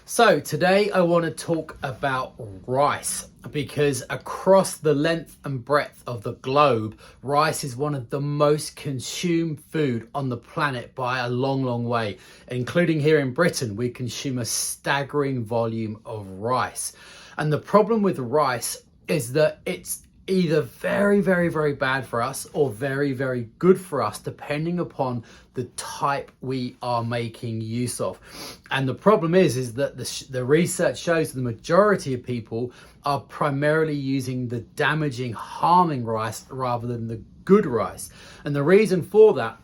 So today I want to talk about rice because across the length and breadth of the globe, rice is one of the most consumed food on the planet by a long way. Including here in Britain, we consume a staggering volume of rice. And the problem with rice is that it's either very bad for us or very good for us, depending upon the type we are making use of. And the problem is that the research shows the majority of people are primarily using the damaging, harming rice rather than the good rice. And the reason for that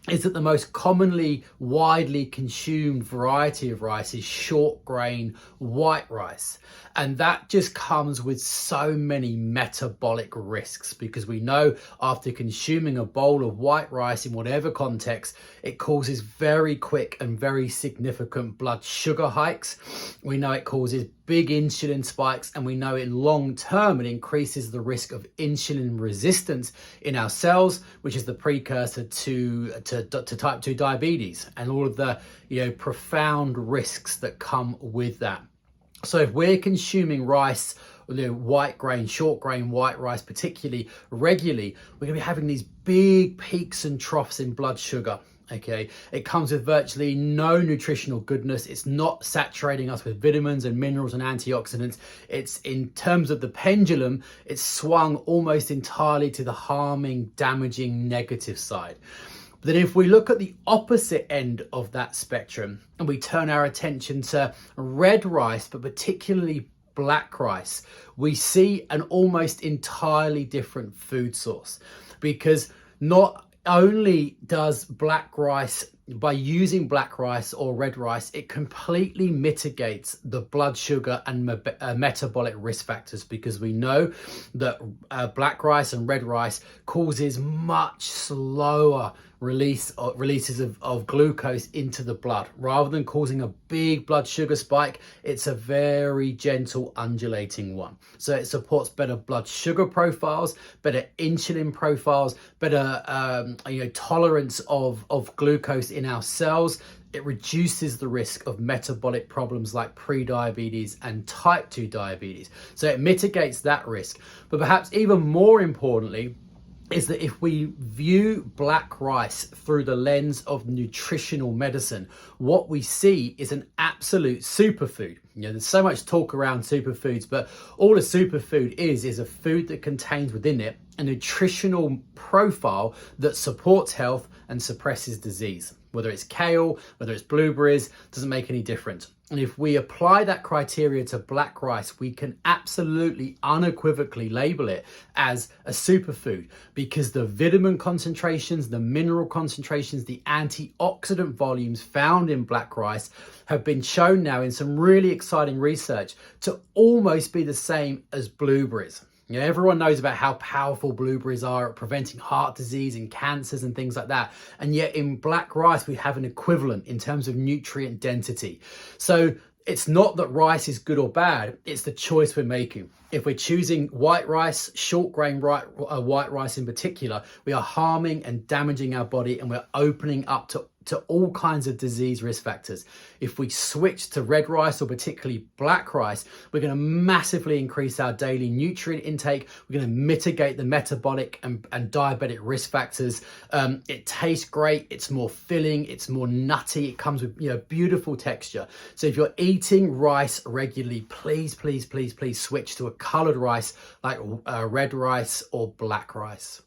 is that the most commonly widely consumed variety of rice is short grain white rice. And that just comes with so many metabolic risks, because we know after consuming a bowl of white rice in whatever context, it causes very quick and very significant blood sugar hikes. We know it causes big insulin spikes, and we know in long term it increases the risk of insulin resistance in our cells, which is the precursor to type 2 diabetes and all of the profound risks that come with that. So if we're consuming rice, white grain, short grain white rice particularly regularly, we're going to be having these big peaks and troughs in blood sugar. Okay, it comes with virtually no nutritional goodness. It's not saturating us with vitamins and minerals and antioxidants. It's, in terms of the pendulum, it's swung almost entirely to the harming, damaging, negative side. But then if we look at the opposite end of that spectrum and we turn our attention to red rice, but particularly black rice, we see an almost entirely different food source. Because not only does black rice, by using black rice or red rice, it completely mitigates the blood sugar and metabolic risk factors, because we know that black rice and red rice causes much slower releases of glucose into the blood. Rather than causing a big blood sugar spike, it's a very gentle undulating one. So it supports better blood sugar profiles, better insulin profiles, better tolerance of glucose in our cells. It reduces the risk of metabolic problems like pre-diabetes and type 2 diabetes. So it mitigates that risk. But perhaps even more importantly, is that if we view black rice through the lens of nutritional medicine, what we see is an absolute superfood. There's so much talk around superfoods, but all a superfood is a food that contains within it a nutritional profile that supports health and suppresses disease. Whether it's kale, whether it's blueberries, doesn't make any difference. And if we apply that criteria to black rice, we can absolutely unequivocally label it as a superfood, because the vitamin concentrations, the mineral concentrations, the antioxidant volumes found in black rice have been shown now in some really exciting research to almost be the same as blueberries. Everyone knows about how powerful blueberries are at preventing heart disease and cancers and things like that. And yet in black rice, we have an equivalent in terms of nutrient density. So it's not that rice is good or bad, it's the choice we're making. If we're choosing white rice, short grain white rice in particular, we are harming and damaging our body, and we're opening up to all kinds of disease risk factors. If we switch to red rice, or particularly black rice, we're going to massively increase our daily nutrient intake. We're going to mitigate the metabolic and diabetic risk factors. It tastes great. It's more filling. It's more nutty. It comes with beautiful texture. So if you're eating rice regularly, please switch to a colored rice like red rice or black rice.